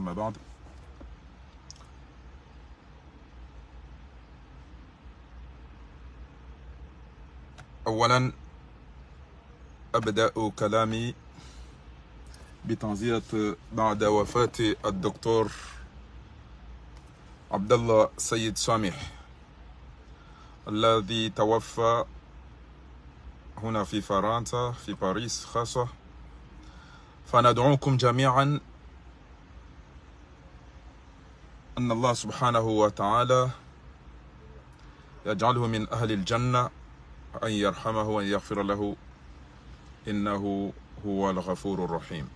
أما بعد أولا أبدأ كلامي بتعزية بعد وفاة الدكتور عبد الله سيد سامح الذي توفى هنا في فرنسا في باريس خاصة. فندعوكم جميعا أن الله سبحانه وتعالى يجعله من أهل الجنة، أن يرحمه وأن يغفر له إنه هو الغفور الرحيم.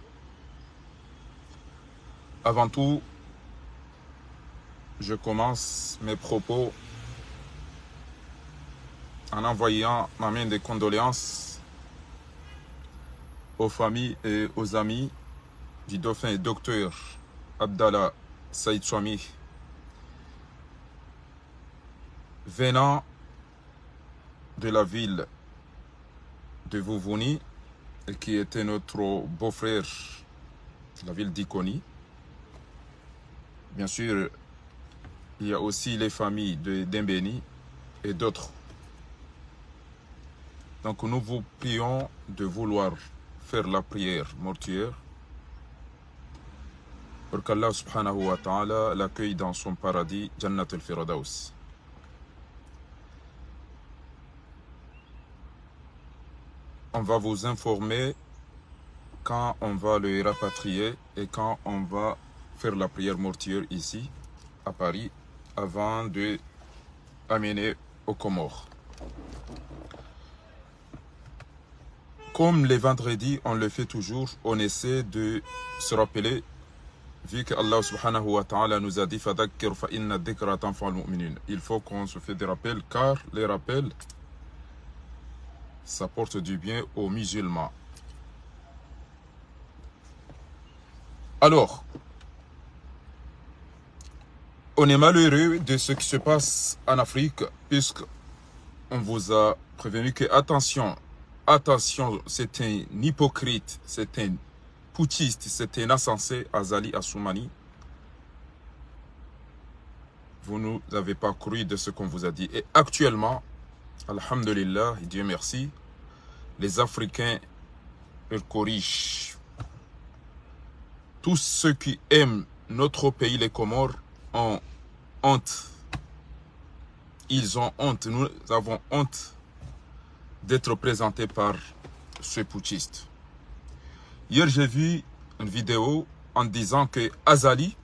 Avant tout, je commence mes propos en envoyant ma main de condoléances aux familles et aux amis du dauphin docteur Abdallah Saïd Samih, venant de la ville de Vouvouni, et qui était notre beau-frère, la ville d'Ikoni. Bien sûr, il y a aussi les familles de Dembeni et d'autres. Donc nous vous prions de vouloir faire la prière mortuaire pour qu'Allah subhanahu wa ta'ala l'accueille dans son paradis, Jannat al-Firdaus. On va vous informer quand on va le rapatrier et quand on va faire la prière mortuaire ici, à Paris, avant de l'amener aux Comores. Comme les vendredis, on le fait toujours, on essaie de se rappeler, vu que Allah subhanahu wa ta'ala nous a dit Fadakkir fa inna dhikra tanfa'ul mu'minin. Il faut qu'on se fait des rappels, car les rappels, ça porte du bien aux musulmans. Alors, on est malheureux de ce qui se passe en Afrique, puisque on vous a prévenu que attention, c'est un hypocrite, c'est un putschiste, c'est un insensé, Azali Assoumani. Vous ne nous avez pas cru de ce qu'on vous a dit. Et actuellement, alhamdulillah, Dieu merci, les Africains, ils corrigent. Tous ceux qui aiment notre pays, les Comores, ont honte. Ils ont honte. Nous avons honte d'être présentés par ce putschiste. Hier, j'ai vu une vidéo en disant que Azali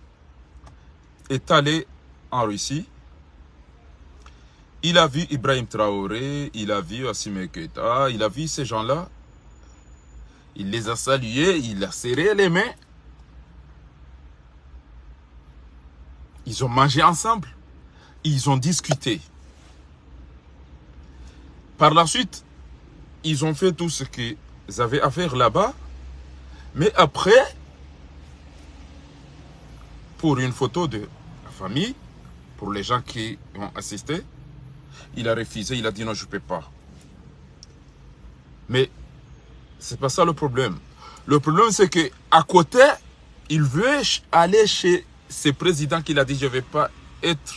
est allé en Russie. Il a vu Ibrahim Traoré, il a vu Assimi Goïta, il a vu ces gens-là. Il les a salués, il a serré les mains. Ils ont mangé ensemble. Ils ont discuté. Par la suite, ils ont fait tout ce qu'ils avaient à faire là-bas. Mais après, pour une photo de la famille, pour les gens qui ont assisté, il a refusé, il a dit non, je ne peux pas. Mais c'est pas ça le problème. Le problème, c'est qu'à côté, il veut aller chez ce président qu'il a dit je ne vais pas être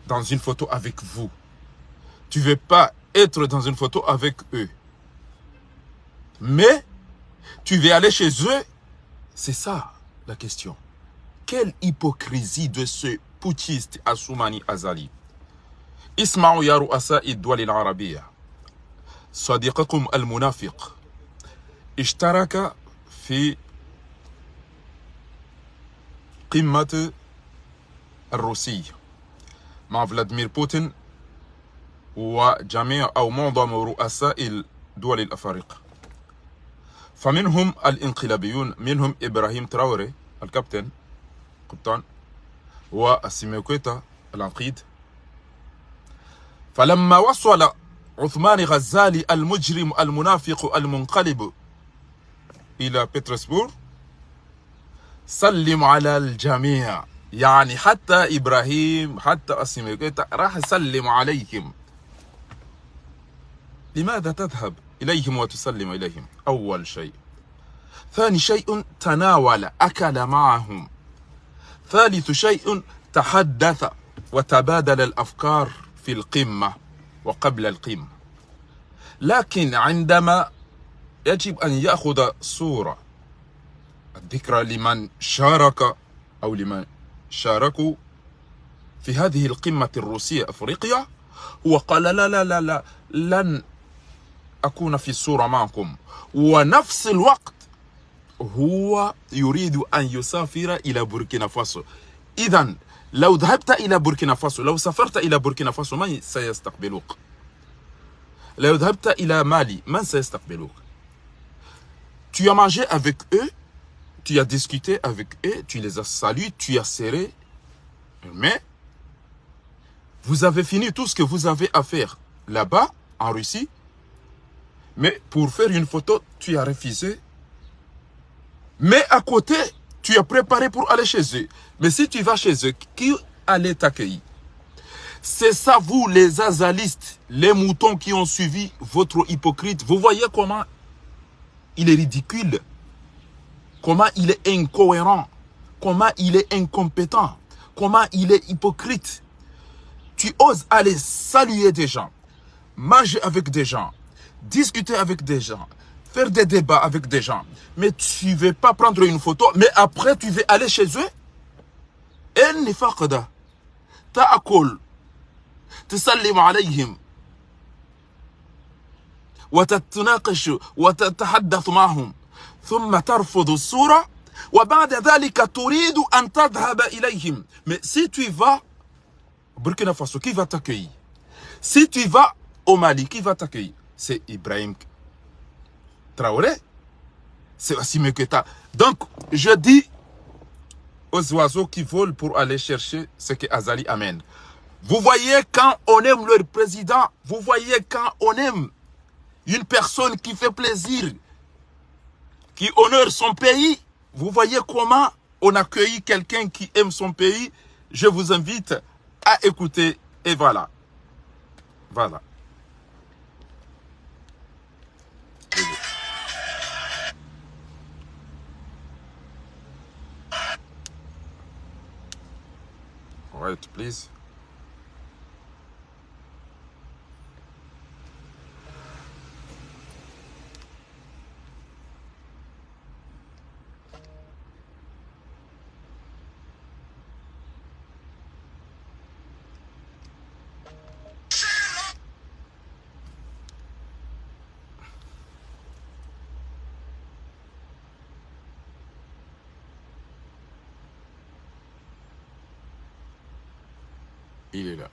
dans une photo avec vous. Tu ne veux pas être dans une photo avec eux. Mais tu veux aller chez eux. C'est ça la question. Quelle hypocrisie de ce putschiste Assoumani Azali. اسمعوا يا رؤساء الدول العربية، صديقكم المنافق اشترك في قمة الروسية مع فلاديمير بوتين وجميع أو معظم رؤساء الدول الأفارقة، فمنهم الانقلابيون، منهم إبراهيم تراوري الكابتن قبطان وأسيمي غويتا العنقيد. فلما وصل عثمان غزالي المجرم المنافق المنقلب إلى بطرسبورغ سلم على الجميع، يعني حتى إبراهيم حتى أسيمي غويتا راح يسلم عليهم. لماذا تذهب إليهم وتسلم إليهم؟ أول شيء. ثاني شيء تناول أكل معهم. ثالث شيء تحدث وتبادل الأفكار في القمة وقبل القمة. لكن عندما يجب أن يأخذ صورة الذكرى لمن شارك أو لمن شاركوا في هذه القمة الروسية أفريقيا، هو قال لا لا لا لا لن أكون في الصورة معكم. ونفس الوقت هو يريد أن يسافر إلى بوركينا فاسو. إذن لو ذهبت إلى بوركينا فاسو، لو سافرت إلى بوركينا فاسو، من سيستقبلوك؟ لو ذهبت إلى مالي، من سيستقبلوك؟ Tu as mangé avec eux, tu as discuté avec eux, tu les as salués, tu as serré, mais vous avez fini tout ce que vous avez à faire là-bas, en Russie, mais pour faire une photo, tu as refusé. Mais à côté, tu as préparé pour aller chez eux. Mais si tu vas chez eux, qui allait t'accueillir? C'est ça, vous, les azalistes, les moutons qui ont suivi votre hypocrite. Vous voyez comment il est ridicule, comment il est incohérent, comment il est incompétent, comment il est hypocrite. Tu oses aller saluer des gens, manger avec des gens, discuter avec des gens, faire des débats avec des gens, mais tu ne veux pas prendre une photo, mais après tu veux aller chez eux. النفاق تأكل تسلم عليهم وتتناقش وتتحدث معهم ثم ترفض الصورة وبعد ذلك تريد أن تذهب إليهم. Mais si tu vas au Burkina Faso, qui va t'accueillir? Si tu vas au Mali, qui va t'accueillir? C'est Ibrahim Traoré, c'est Assimi Goïta. Donc, je dis aux oiseaux qui volent pour aller chercher ce que Azali amène. Vous voyez quand on aime leur président, vous voyez quand on aime une personne qui fait plaisir, qui honore son pays, vous voyez comment on accueille quelqu'un qui aime son pays. Je vous invite à écouter et voilà. Voilà. Right, please. Il est là.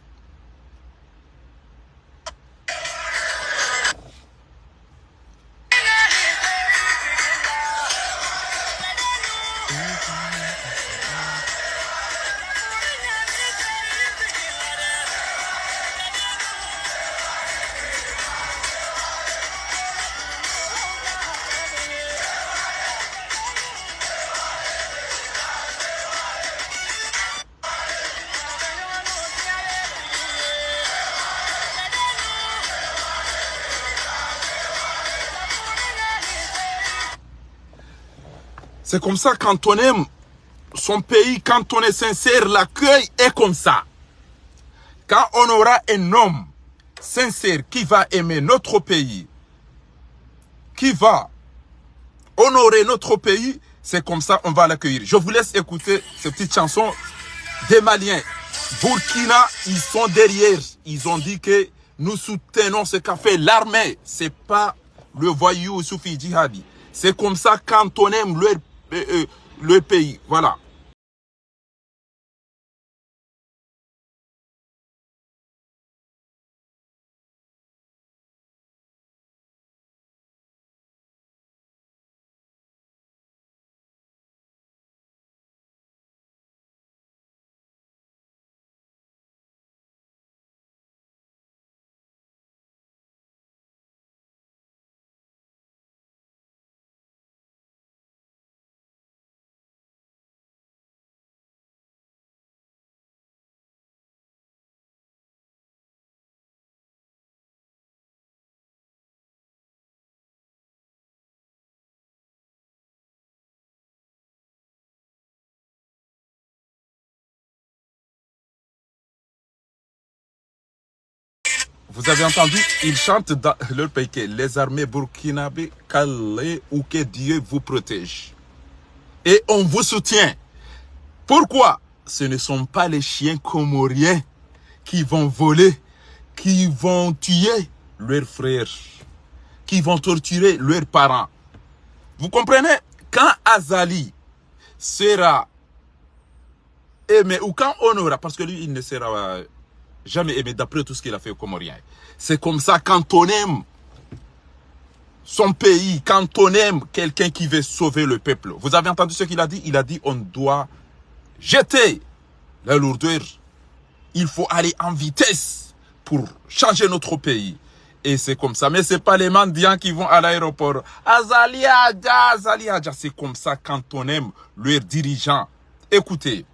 C'est comme ça quand on aime son pays, quand on est sincère, l'accueil est comme ça. Quand on aura un homme sincère qui va aimer notre pays, qui va honorer notre pays, c'est comme ça on va l'accueillir. Je vous laisse écouter ces petites chansons des Maliens. Burkina, ils sont derrière. Ils ont dit que nous soutenons ce qu'a fait l'armée. C'est pas le voyou Soufi Djihadi. C'est comme ça quand on aime le pays. Voilà. Vous avez entendu, ils chantent dans leur pays que les armées burkinabé, Calais ou que Dieu vous protège. Et on vous soutient. Pourquoi? Ce ne sont pas les chiens comoriens qui vont voler, qui vont tuer leurs frères, qui vont torturer leurs parents. Vous comprenez? Quand Azali sera aimé, ou quand on aura, parce que lui, il ne sera jamais aimé d'après tout ce qu'il a fait aux Comoriens. C'est comme ça, quand on aime son pays, quand on aime quelqu'un qui veut sauver le peuple. Vous avez entendu ce qu'il a dit? Il a dit, on doit jeter la lourdeur. Il faut aller en vitesse pour changer notre pays. Et c'est comme ça. Mais ce n'est pas les mendiants qui vont à l'aéroport. Azali Adja. C'est comme ça quand on aime leurs dirigeants. Écoutez.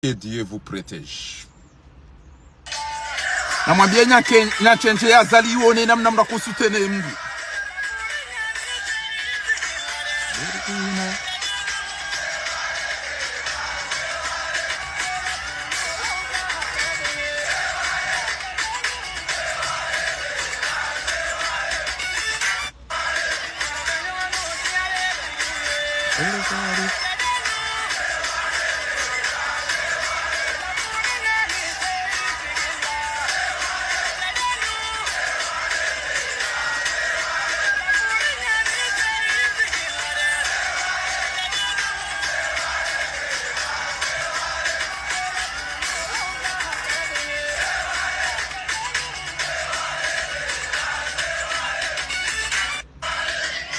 Que Dieu vous protège. Namwambia nyachenche ya Azali uone namna mnakusutene Mungu.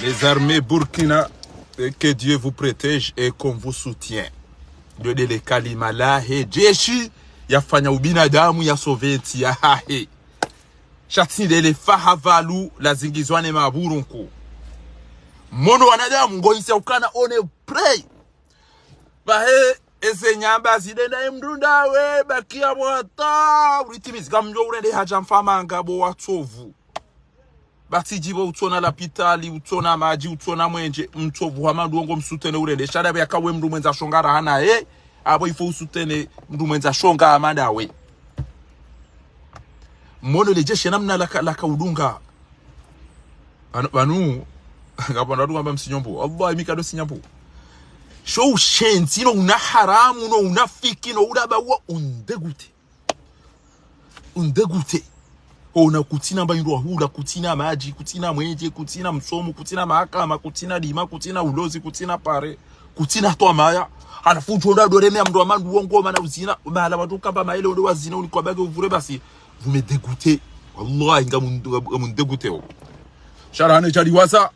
Les armées Burkina, que Dieu vous protège et qu'on vous soutient. Dodele kalimala he jeshi yafanya ubinadamu ya Sovieti ya hahe. Shatini dele fahavalu la zingizwane maburunku. Mono wanadamu ngoise ukana one pray. Bahe ese nyamba zidena imrunda we bakia mwata. Uritimizi gamjo urende hajamfama ngabo watovu. Bati jibo utona la pitali, utona maji, utona mwenje, mtovu hama nduongo msutene urende. Shadabe ya kawe mdu mwenza shongara hana abo ifo usutene mdu mwenza shonga amanda we. Mono le jeshi namna laka udunga. Banu, ngapanda tu kwamba msinyombo Allah mikado sinyambo show shenzi no una haramu no una fiki no udaba wa undegute ona kutina mbayindwa hula kutina maji kutina mwenje kutina msomo kutina mahakama kutina dima kutina ulozi kutina pare kutina toa maya anafunjwa ndo doreme ya mndo amandu uongo mana uzina mahala watu kamba maele ndo wazina ulikwabage uvure basi vous me dégoûtez wallahi nga mun dégoûté o sharane chaliwasa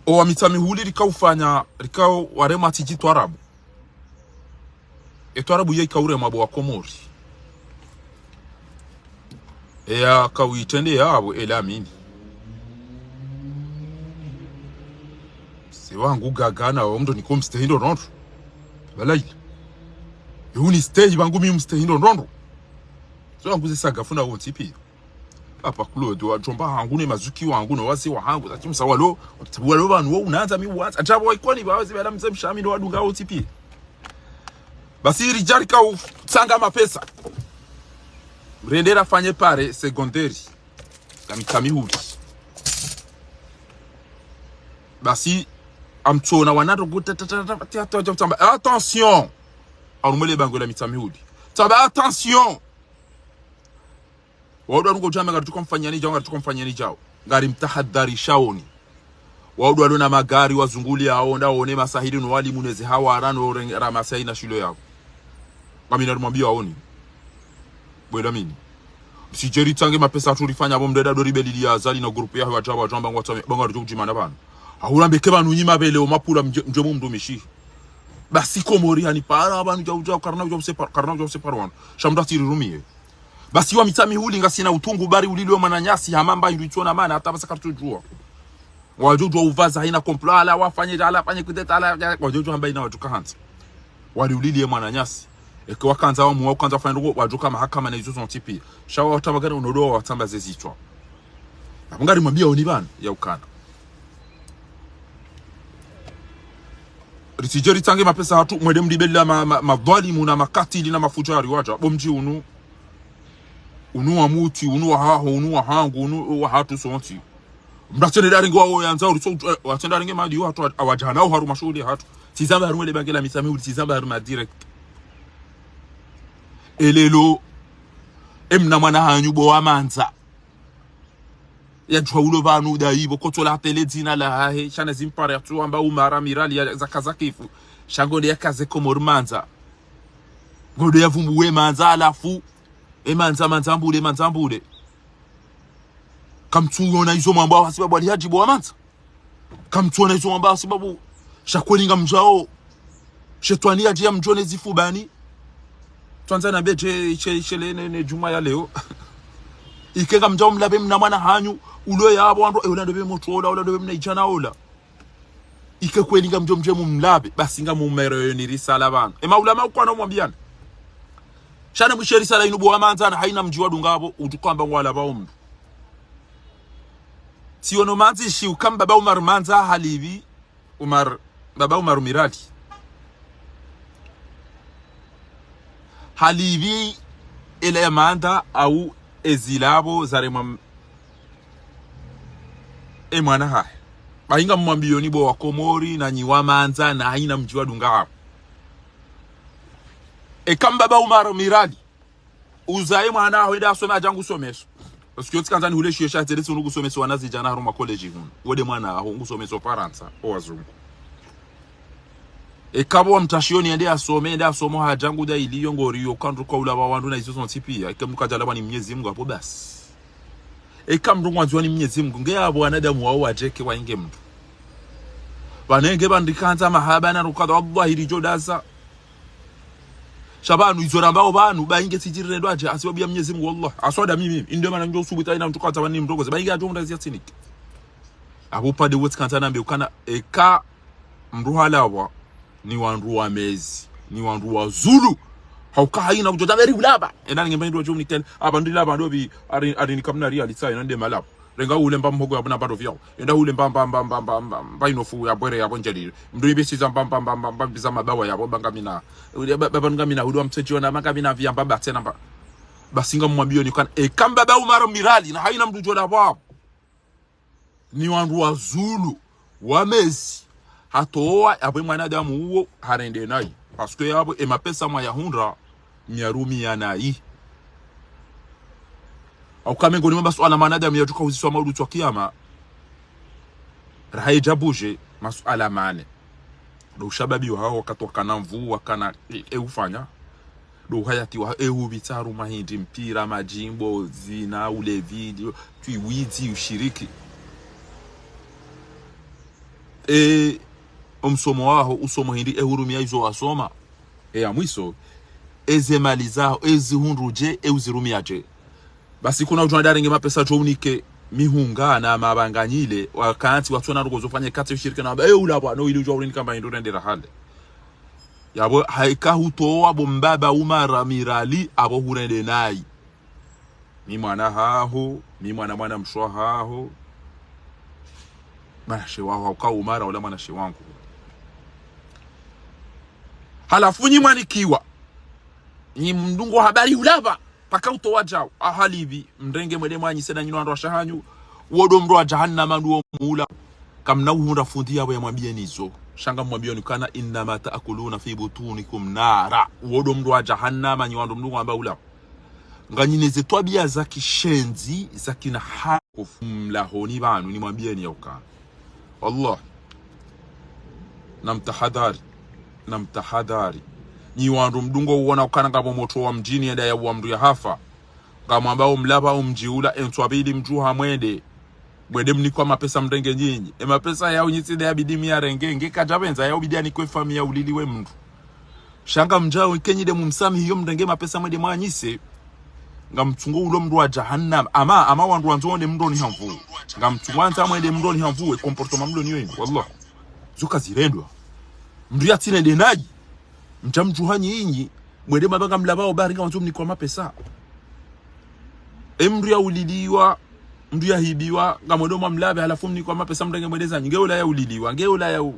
o amitami huli likaufanya likao warema tijito arabu eto arabu ye kaure mabo wa Komori ya kawitende yabo elamini sewangu gagana wa mdo nikom stehindo rondo balai yuni stage bangu mi mstehindo rondo so wangu zisaga funa wonti pia apa kulodo ajomba hangu ne mazuki wangu no wasi wa hangu ati msawalo walo banu wo unaanza mi wati atabo ikoni bawazi bala mzemshami no wadunga wonti pia basi rijari ka usanga mapesa mrendera fanye pare secondary kami hudi basi amtona wanado gutata attention arumele bango la mitami hudi taba attention wadu ngo jama ngari tukomfanyani jao ngari mtahadhari shaoni wadu alona magari wazunguli hao ndaone masahidi no wali muneze hawa arano ramasai na shilo yao kamina rumwambia waoni bwela mini sijeri tange mapesa tulifanya abo mdeda do ribeli azali na group yaho wajaba jamba ngwatame bango rujimana bana ahurambe banu nyima bele o mapura njomo mdumishi basi Komori hani para abantu jauja karna jo separ shamda tiri rumie basi wa mitami huli ngasina utungu bari ulilio mananyasi hamamba inditona mana hata basa kartujua wajojo uvaza haina komplala wafanye dala fanye kudeta ala wajojo hamba ina wajuka hanzi wali ulilie mananyasi eke wakanza wa muwa wakanza fanye wajuka mahakama na izo zontipi shawa watabagana unodoa watamba zezichwa ngari mwambia onibana ya ukana risijeri tange mapesa hatu mwede mdibela madhalimu na makatili na mafujari waja bomji unu wa muti unu wa haho unu wa hangu unu wa hatu sonti mdatende daringi wao yanza uriso watenda daringi madi watu awajana au haru mashuli hatu tizamba haru mwede bangela misami tizamba haru ma direct elelo emna mwana hanyubo wa manza ya jwaulo banu daibo kotola tele dina la hahe shana zimpare tu amba umara mirali ya zakazakifu shangode yakaze komormanza ngode yavumbuwe manza alafu manzambule kamtuona izo mambo hasibabu alihajibu amanza kamtuona izo mambo hasibabu shakwelinga mjao shetwani ajia mjone zifubani tuanza na beje ne juma ya leo ikenga mjao mlabe mna mwana hanyu ulo yabo ando olando be motola olando be mnaijana ola ike kwelinga mjomje mumlabe basi nga mumero ni risala bana maulama ukwana mwambiana shana msheri sala inubu amanzana haina mjiwa dungabo utukwamba wala baumdu siono manzi shi ukamba baba Umar manza halibi baba Umar miradi halibi ile manda au ezilabo zarema mwana hai bainga mwambioni bo wa Komori na nyiwa manza na haina mjiwa dungabo kamba baba Umar miradi uzaye mwana hoida asome ajangu someso parce que kanzani hule shiyesha teresi unugu someso wanazi jana haruma college hunu wode mwana aho ungu someso faransa o wazungu kabo wa mtashioni ende asomo hajangu da iliyo ngoriyo kandu kwa ula wandu na izo sontipia ikamuka jalaba ni Mwenyezi Mungu hapo basi kamdu mwanzo ni Mwenyezi Mungu nge abo wanadamu wao wajeke wainge mtu banenge bandikanza mahaba na rukada wallahi rijodaza shabanu izora mbao banu bainge sijirire dwaje asibabu ya Mwenyezi Mungu wallah aswada mimi ndio maana ndio subuta ina mtu kwanza bani mdogo bainge ajo ndazi yatini abo pade wote kanza nambe ukana mruhala wa ni wandu wa mezi ni wandu wa Zulu hauka haina kujoda beri ulaba nani ngemba ndio jomni tel abandu laba ndo bi ari ni kamna real sai nande malap renga ule mbam hogo abana bado vyao enda ule mbam inofu ya bwere ya bonjeli mdo ibesi za mbam biza mabawa ya baba ngamina baba ngamina hudu amtejo na ngamina vya mbamba tena basinga mwambio ni kana kamba baba Umar mirali na haina mdu joda babo ni wandu wa Zulu wamezi hatoa apo mwanadamu huo harende nayi paske yabo emapesa mwa yahundra miarumi yanai au kama ngoni masuala mwanadamu yajuka uziswa maudu twa kiyama rahaija buje masuala mane do shababi wa hao wakatoka na mvu wakana ufanya do hayati wa bitaru mahindi mpira majimbo zina ule video tuiwizi ushiriki umsomo waho usomo hindi hurumia izo wasoma amwiso ezemalizaho ezihundruje euzirumiaje basi kuna ujwandaringe mapesa jounike mihunga na mabanganyile wakanti watona rugozo fanye kati ushirika na ulabwa no ili ujwa kamba ndo rendera hale yabo haika hutoa bombaba umara mirali abo hurende nayi mi mwana haho mi mwana mshwa haho bana shewa kwa umara wala mwana shewangu halafu nyi mwanikiwa nyi mdungo habari ulava paka utoa jao ahalivi mrenge mwede mwanyi sena nyino ando shahanyu wodo mro wa jahannama nduo mula kamna uhunda fundi yabo ya mwambie nizo shanga mwambie nikana inna taakuluna fi butunikum nara wodo mro wa jahannama nyi wando mdungo amba ula nganyineze twabia za kishenzi za kina hako mlahoni banu ni mwambie ni yoka Allah namtahadhari ni wandu mdungo uona ukana ngabo moto wa mjini enda ya mdu ya hafa ngamo ambao mlaba au mjiula entwabili mjuha mwende mnikwa mapesa mrenge nyinyi mapesa yao nyitide ya bidimi ya rengenge kajabenza yao bidiani kwe famia uliliwe mdu shanga mjao kenyide mumsami hiyo mrenge mapesa mwende mwanyise ngamtungo ulo mdu wa jahannam ama wandu wanzonde mdo ni hamvu ngamtungwanza mwende mdo ni hamvu comportement mdo niyo wallah zuka zirendwa mdu ya tine denaji mjamjuhanyi inyi mwede mabanga mlabao baringa wanzo mnikwa mapesa mdu ya uliliwa mdu ya hibiwa ngamodo mlabe halafu mnikwa mapesa mrenge mwedeza ngeula ya uliliwa ngeula ya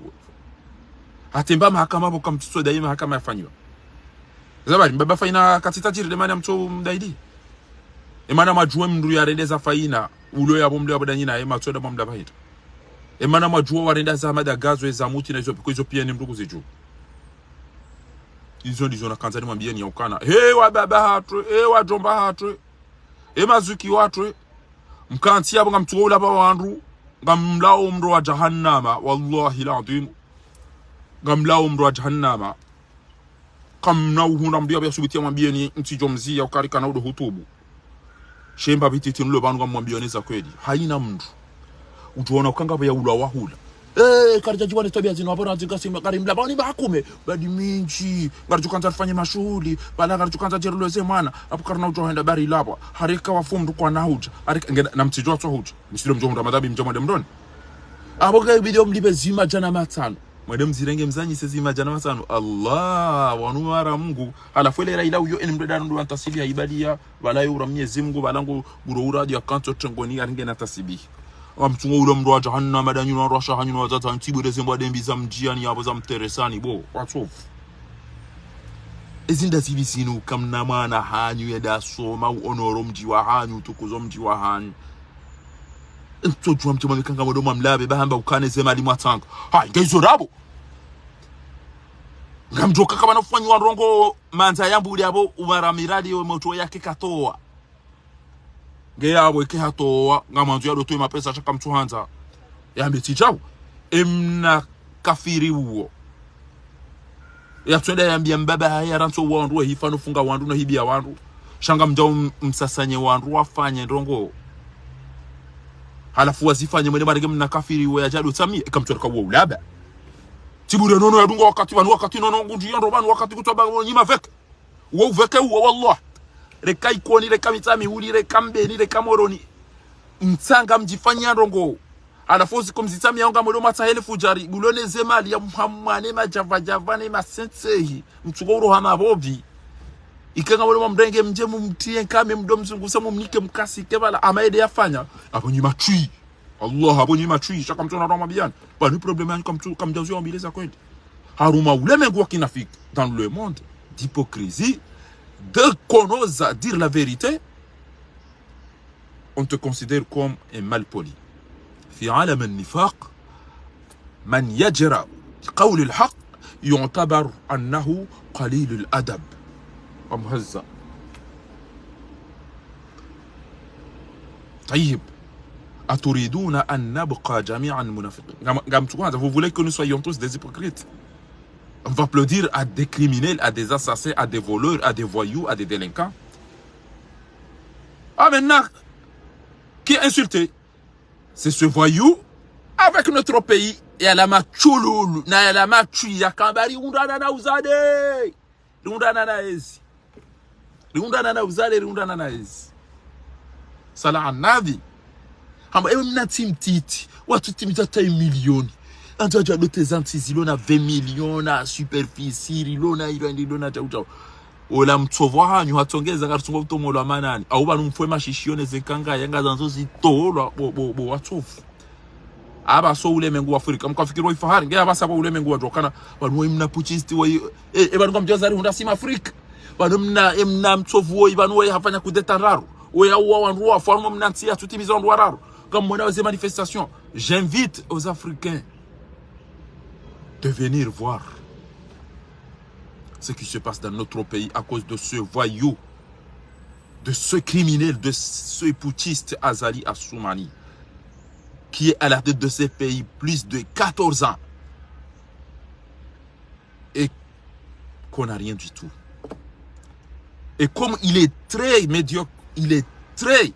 hatemba mahakama hapo kamtuso daima mahakama yafanywa zabari mbaba faina katita jiri demani mto mdaidi emana majue mdu ya rendeza faina ulo ya bomdo ya bodanyina ema tsoda bomda hita emana majue warenda za madagazo za muti na hizo pia ni mdugu ziju izo ndizo na kanzani mwambie ni yaukana wa baba hatu wa jomba hatu mazuki watu mkanti yabo ngamtuola ba wandu ngamlao mro wa jahannama wallahi alazim ngamlao mro wa jahannama kamna uhunda mbia bya subitia mwambie ni ntijomzia ukarika na udo hutubu shemba bititi nulo bandu ngamwambie neza kweli haina mndu utuona ukanga ya ula wahula karija jiwane tabia zino wapona zikasima karimla bani bakume badi minchi ngarijukanza tufanye mashuhuli bala ngarijukanza jeruloze mwana apo karna ujohenda bari labwa harika wafumdu kwa nahuja harika ngena namtijwa twa huja msilo mjohunda madhabi mjomode mdoni apo ga video mlibe zima jana matano mwede mzirenge mzanyi sezima jana matano Allah wanuara Mungu halafu ile raila uyo eni mdada ndo antasibia ibadia bala yura Mwenyezi Mungu balangu buroura dia kanto tengoni aringe na tasibi amtungo ulo mdo wa jahannama danyu na rasha hanyu na zata ntibure zembo adembiza mjiani yabo za mteresani bo watofu ezinda sibisinu kamna mana hanyu yeda soma onoro mji wa hanyu tukuzo mji wa hanyu ntojwa mtuma mikanga modoma mlabe bahamba ukane zema limwatanga ngeizo rabo ngamjoka kama nafanywa rongo manza yambu yabo umara miradi yo moto yake katoa ngeyabo ikehatoa ngamanzu ya doto mapesa chaka mtuhanza yambe tijao emna kafiri uwo ya twenda yambia mbaba haya ranso wandu hifano funga wandu na hibia wandu shanga mjao msasanye wandu wafanye ndongo halafu wazifanye mwene marege mna kafiri uwo ya jadu tami ikamtuwa uwo ulaba tibure nono ya dungo wakati nono ngunji yando banu wakati kutuwa nyima veke uwo uveke uwo wallah reka ikoni reka mitami huli reka mbeni reka moroni mtsanga mjifanya rongo alafozi komzitami yanga modo matahele fujari bulone zemali ya muhamwane majavane masensehi mtugoro hama bobi ikanga modo mrenge mje mumtie kame mdomzungusa mumnike mkasi kebala amaede yafanya hapo nyima chui Allah hapo nyima chui shaka mtona roma bian pas de problème en comme tout comme dans un billet ça quoi haruma uleme ngwa kinafiki dans le monde d'hypocrisie de qu'on ose dire la vérité, on te considère comme un malpoli. في عالم النفاق من يجرى قول الحق يعتبر أنه قليل الأدب ومهزأ. طيب أتريدون أن نبقى جميعا منافقين؟ Vous voulez que nous soyons tous des hypocrites? On va applaudir à des criminels, à des assassins, à des voleurs, à des voyous, à des délinquants. Ah maintenant, qui est insulté? C'est ce voyou avec notre pays. Et à la machululu, na la machu ya kambari undana na uzade. Undana na ezi. Undana na uzade, undana na ezi. Sala anavi. Hamba ewe mna team titi. Watu team tata milioni. Antoja lote zantizi lona 20 millions na superficie lona irandi lona chau. Ola mtsovo hanyu hatongeza ngatungo utomo lwa manani. Auba numfwe mashishione zekanga yanga zanzozi tolo bo watofu. Aba so ulemengu wa Afrika mkafikiri wa ifahari ngea basa kwa ulemengu wa jokana banu mna puchisti wa banu kwa mjazari hunda sima Afrika banu mna mtsovu wa banu wa hafanya kudeta raro wa wa wanrua forme mna ntia tutimiza ndwa raro comme mona ces manifestations. J'invite aux Africains de venir voir ce qui se passe dans notre pays à cause de ce voyou, de ce criminel, de ce putschiste Azali Assoumani, qui est à la tête de ces pays plus de 14 ans et qu'on n'a rien du tout. Et comme il est très médiocre, il est très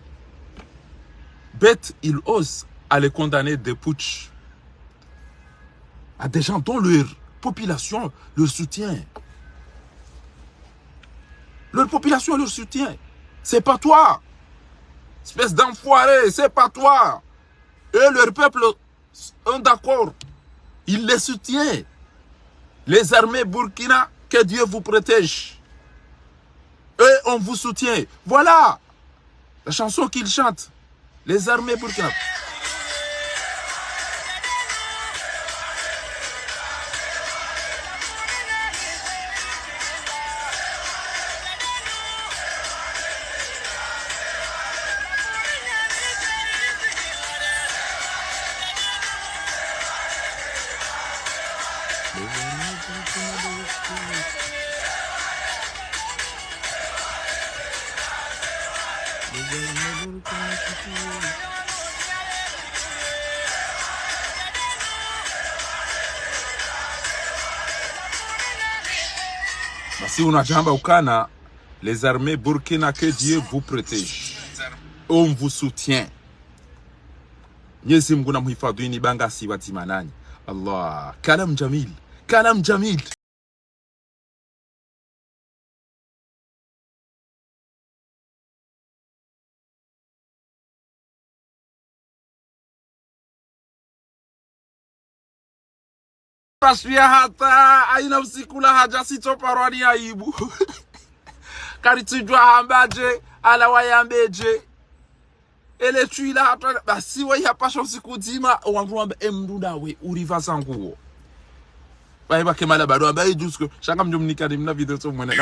bête, il ose aller condamner des putsch à des gens dont leur population leur soutient. Leur population leur soutient. C'est pas toi. Espèce d'enfoiré, c'est pas toi. Eux, leur peuple, sont d'accord. Ils les soutiennent. Les armées Burkina, que Dieu vous protège. Eux, on vous soutient. Voilà la chanson qu'ils chantent. Les armées Burkina. Si on a jamba ukana, les armées Burkina, que Dieu vous protège. On vous soutient. Nyezi mguna mhifadhi ni banga si watimanani. Allah, kalam jamil, kalam jamil. Pashia hata aina usikula haja sitoparwani aibu. Karitujwa hambaje ala wayambeje. Ele tuila hata basi wa yapasha usiku zima wangu amba emrunda we uriva zanguo. Baiba kemala bado abai jusko shaka mjomnika dimna video so mwana.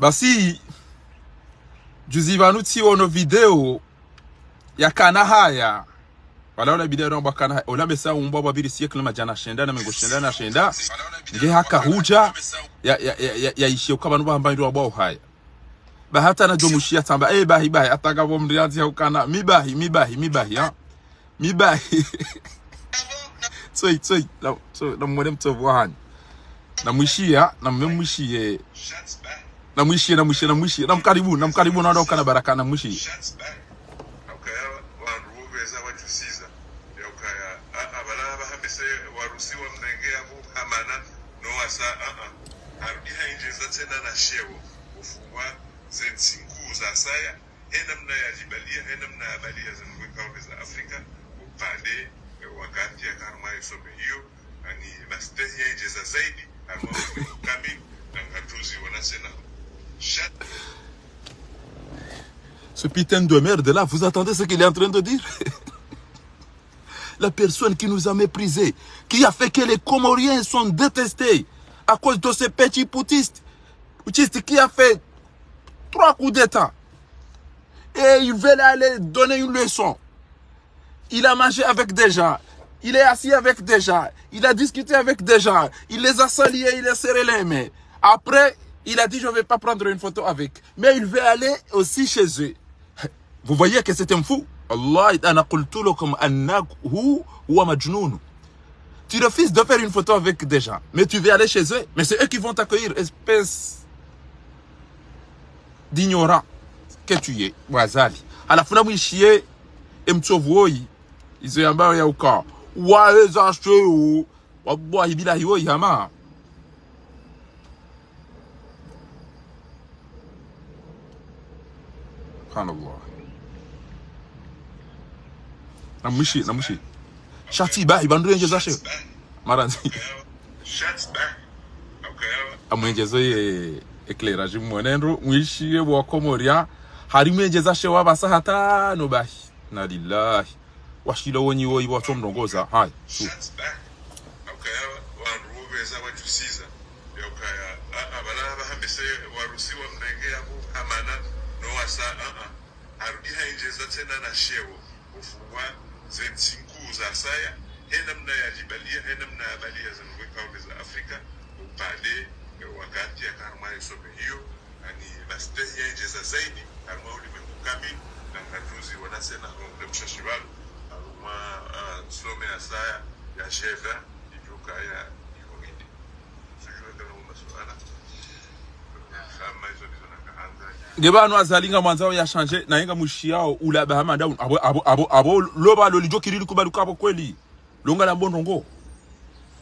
Basi juzi vanuti ono video ya kana haya wala ona video namba kana haya ola mesa umba babiri siècle majana shenda na mengo shenda na shenda nge haka huja ya ishio kama nuba hamba ndio wabao haya ba hata na jomushia tamba bahi ataka bomrianzi ya ukana mibahi ha mibahi tsoi na mwene mtovu wahani na mwishia na mmemwishie na mkaribu na ndo kana baraka na mwishi Ce putain de merde là, vous entendez ce qu'il est en train de dire? La personne qui nous a méprisés, qui a fait que les Comoriens sont détestés à cause de ces petits poutistes qui a fait 3 coups d'état. Et il veut aller donner une leçon. Il a mangé avec des gens. Il est assis avec des gens. Il a discuté avec des gens. Il les a salués, il a serré les mains. Après, il a dit, je ne vais pas prendre une photo avec. Mais il veut aller aussi chez eux. Vous voyez que c'est un fou. Allah, tu refuses de faire une photo avec des gens. Mais tu veux aller chez eux. Mais c'est eux qui vont t'accueillir. Espèce d'ignorant que tu es. Wazali. À la fin, chier et mtsovoyi. Ils ont yamba ya uka. Wa eza sheo. Wa bwa hibila hiyo yama. Subhanallah. Namushi. Shati ba ibandure nje zashe. Maranzi. Amwenjezo ye éclairage mwenendo mwishi wa Komoria harime nje zashe wabasa hata no bahi. Na lillahi. Washila wonyi wo ibo tomrongoza. Hai. Gebano azalinga mwanzao ya changer na yenga mushiao ula bahama down abo loba lo lijo kirili kubaluka hapo kweli longa la mbonongo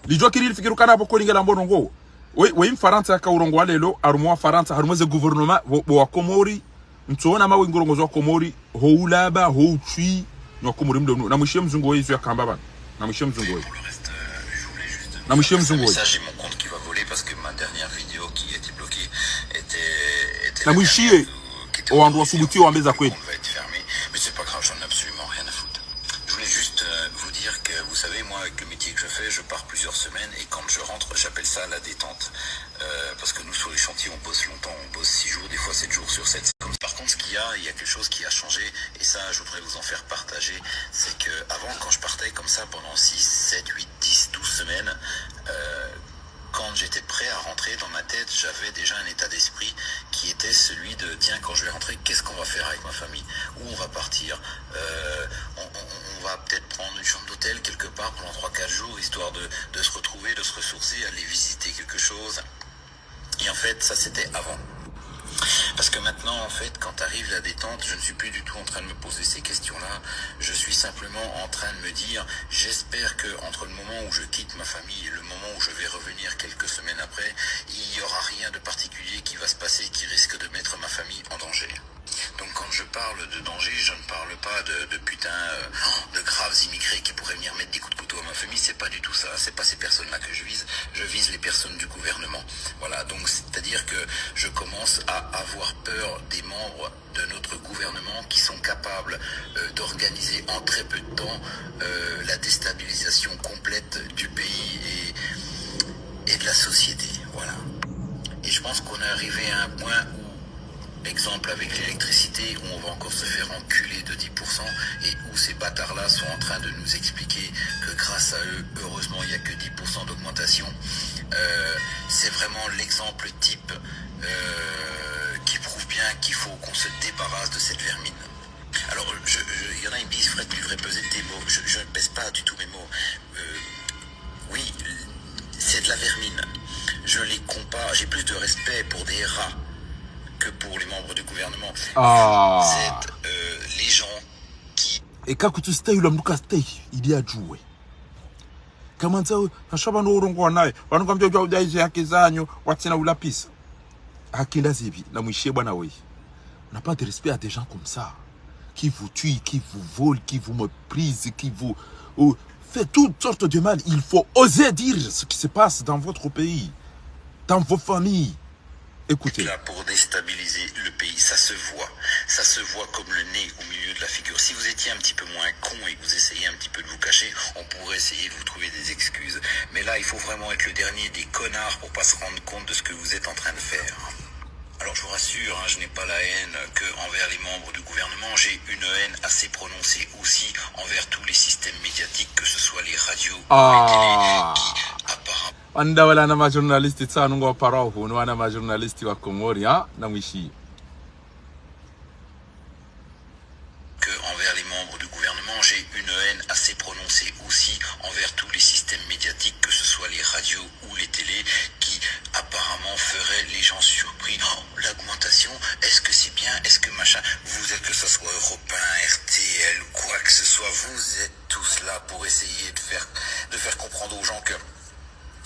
lijo kirili fikiruka hapo kweli ngala mbonongo we mfaransa ka urongo walelo arumwa faransa harumwe gouvernement wa Komori mtuona mawe ngorongo zo Komori ho ulaba ho utwi no Komori mdo na mushie mzungu wezu ya kamba bana na mushie mzungu wezu na mushie mzungu wezu j'ai mon compte qui va voler parce que ma dernière vidéo qui était bloquée était na mushie o andwa subuti wa mbeza kweli. Mais c'est pas grave, j'en ai absolument rien à foutre. Je voulais juste vous dire que vous savez, moi avec le métier que je fais, je pars plusieurs semaines et quand je rentre, j'appelle ça la détente. Parce que nous sur les chantiers, on bosse longtemps, on bosse 6 jours, des fois 7 jours sur 7. Par contre, il y a quelque chose qui a changé et ça, je voudrais vous en faire partager. C'est que avant, quand je partais comme ça pendant 6, 7, 8, 10, 12 semaines, quand j'étais prêt à rentrer, dans ma tête, j'avais déjà un état d'esprit qui était celui de tiens, quand je vais rentrer, qu'est-ce qu'on va faire avec ma famille? Où on va partir? On va peut-être prendre une chambre d'hôtel quelque part pendant 3-4 jours, histoire de se retrouver, de se ressourcer, aller visiter quelque chose. Et en fait, ça c'était avant. Parce que maintenant, en fait, quand arrive la détente, je ne suis plus du tout en train de me poser ces questions-là. Je suis simplement en train de me dire, j'espère que entre le moment où je quitte ma famille et le moment où je vais revenir quelques semaines après, il n'y aura rien de particulier qui va se passer qui risque de mettre ma famille en danger. Donc quand je parle de danger, je ne parle pas de putain de graves immigrés qui pourraient venir mettre des coups de couteau à ma famille, c'est pas du tout ça, c'est pas ces personnes-là que je vise les personnes du gouvernement. Voilà, donc c'est-à-dire que je commence à avoir peur des membres de notre gouvernement qui sont capables d'organiser en très peu de temps la déstabilisation complète du pays et de la société, voilà. Et je pense qu'on est arrivé à un point où Exemple avec l'électricité, où on va encore se faire enculer de 10%, et où ces bâtards-là sont en train de nous expliquer que grâce à eux, heureusement, il n'y a que 10% d'augmentation. C'est vraiment l'exemple type qui prouve bien qu'il faut qu'on se débarrasse de cette vermine. Alors, il y en a, ils me disent, Fred, tu devrais peser tes mots. Je ne pèse pas du tout mes mots. Oui, c'est de la vermine. Je les compare, j'ai plus de respect pour des rats que pour les membres du gouvernement. Ah. C'est les gens qui... Eka kutustay yule mduka stay ili ajue. Kama nzao ashaba ndo urongo naye. Wanakwambia kwa udaizi haki zanyu watina ulapisa. Haki ndazibi na mwishie bwana wewe. On n'a pas de respect à des gens comme ça qui vous tuent, qui vous volent, qui vous méprisent, qui vous fait toutes sortes de mal. Il faut oser dire ce qui se passe dans votre pays, dans vos familles. Écoutez. Là pour déstabiliser le pays, ça se voit comme le nez au milieu de la figure. Si vous étiez un petit peu moins con et que vous essayez un petit peu de vous cacher, on pourrait essayer de vous trouver des excuses. Mais là, il faut vraiment être le dernier des connards pour pas se rendre compte de ce que vous êtes en train de faire. Alors je vous rassure, hein, je n'ai pas la haine que envers les membres du gouvernement, j'ai une haine assez prononcée aussi envers tous les systèmes médiatiques, que ce soit les radios ou les télés, qui apparemment... Anda wala na majournalisti tsanu ngo parahu no wana majournalisti wa Komori ha na mwishi que envers les membres du gouvernement, j'ai une haine assez prononcée aussi envers tous les systèmes médiatiques, que ce soit les radios ou les télés, qui apparemment feraient les gens surpris. Oh, l'augmentation, est-ce que c'est bien, est-ce que machin, vous êtes, que ce soit Europe 1, RTL, quoi que ce soit, vous êtes tous là pour essayer de faire comprendre aux gens que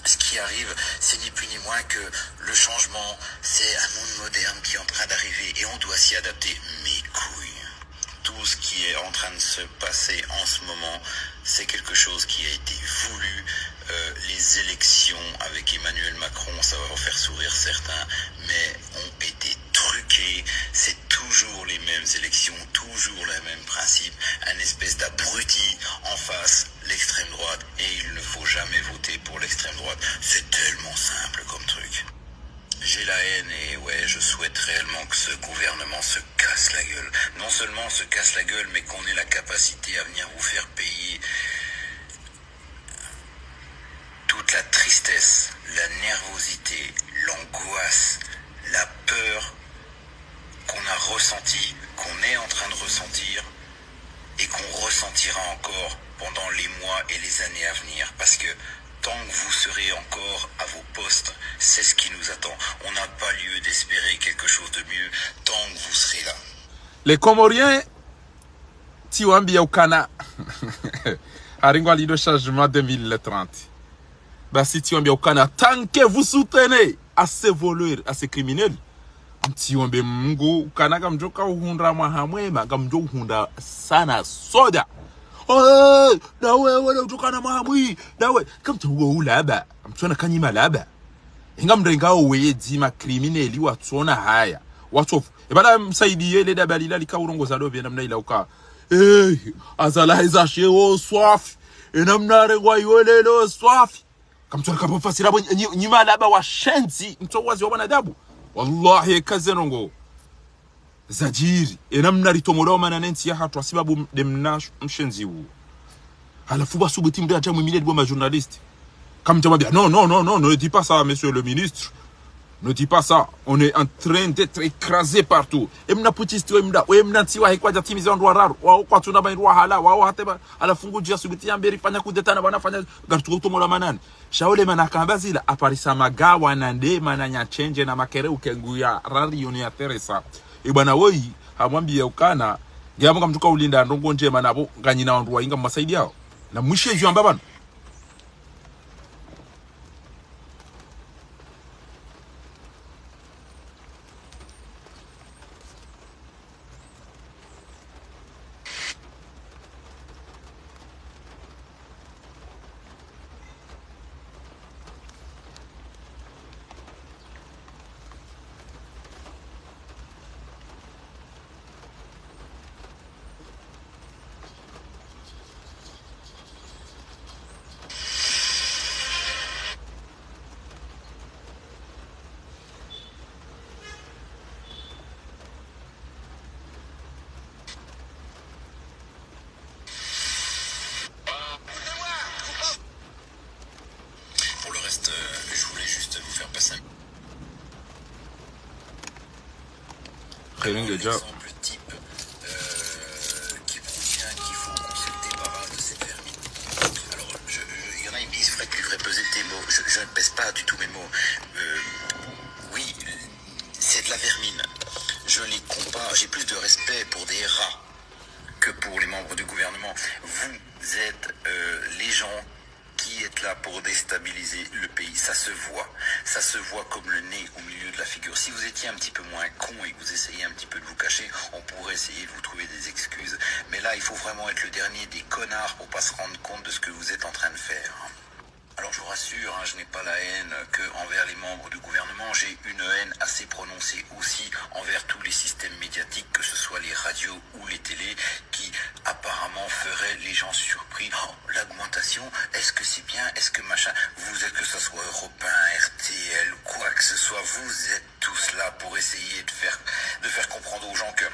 ce qui arrive, c'est ni plus ni moins que le changement, c'est un monde moderne qui est en train d'arriver et on doit s'y adapter. Mes couilles. Tout ce qui est en train de se passer en ce moment, c'est quelque chose qui a été voulu. Les élections avec Emmanuel Macron, ça va faire sourire certains, mais ont été truquées. C'est toujours les mêmes élections, toujours le même principe. Un espèce d'abruti en face, l'extrême droite, et il ne faut jamais voter pour l'extrême droite. C'est tellement simple comme truc. J'ai la haine et ouais, je souhaite réellement que ce gouvernement se casse la gueule. Non seulement se casse la gueule, mais qu'on ait la capacité à venir vous faire payer toute la tristesse, la nervosité, l'angoisse, la peur qu'on a ressentie, qu'on est en train de ressentir et qu'on ressentira encore pendant les mois et les années à venir. Parce que tant que vous serez encore à vos postes, c'est ce qui nous attend. On n'a pas lieu d'espérer quelque chose de mieux tant que vous serez là. Les Comoriens tiwambi ya ukana haringwa lido changement 2030. Basi tiwambi ya ukana tant que vous soutenez à ces voleurs, à ces criminels. Tiwambi mungu ukana kamjoka uhunda mahamwema kamjo uhunda sana soda. Oh, dawe wala utukana mahamwi dawe kamtuwa ulaba mtuna kanyima laba inga mrenga uwe zima crimineli watona haya watu ebala msaidie le dabalila likaurongoza dobe namna ila uka azala hiza shewo swafi namna rengwa yolelo swafi kamtuna kapofasira nyima laba wa shenzi mtowazi wa wanadabu wallahi kazenongo zajiri namna ritomolo mananenti ya hatu sababu demna mshenzi huu alafu basubuti mbe acha mwimile de ma journaliste comme tu m'as dit non ne dis pas ça monsieur le ministre, ne dis pas ça, on est en train d'être écrasé partout emna putisti emna tiwa hekwaja timiza ndo raru wao kwa tuna bairwa hala wao hateba alafungu jia subuti ya mberi fanya kudetana wanafanya gartu tomola manani shaole manakamba zila aparisa magawa na ndema na nyachenje na makere ukenguya rari yoni ya teresa bwana woi hamwambia ukana ngiamu kamtuka ulinda ndongo njema nabo nganyina wandu wainga masaidi yao na mwishe juu ambabana. sharing déjà. L'exemple type qui prouve bien qu'il faut consulter barrage de cette vermine. Alors, il y en a qui me disent Fred, tu devrais peser tes mots. Je ne pèse pas du tout mes mots. Oui, c'est de la vermine. Je les compare, j'ai plus de respect pour des rats que pour les membres du gouvernement. Vous êtes les gens qui êtes là pour déstabiliser le pays. Ça se voit comme le nez au milieu de la figure. Si vous étiez un petit peu moins con et que vous essayez un petit peu de vous cacher, on pourrait essayer de vous trouver des excuses. Mais là, il faut vraiment être le dernier des connards pour pas se rendre compte de ce que vous êtes en train de faire. Alors je vous rassure, je n'ai pas la haine que envers les membres du gouvernement, j'ai une haine assez prononcée aussi envers tous les systèmes médiatiques, que ce soit les radios ou les télés, qui apparemment feraient les gens surpris. Oh, l'augmentation, est-ce que c'est bien, est-ce que machin, vous êtes que ce soit Europe 1, RTL, quoi que ce soit, vous êtes tous là pour essayer de faire comprendre aux gens que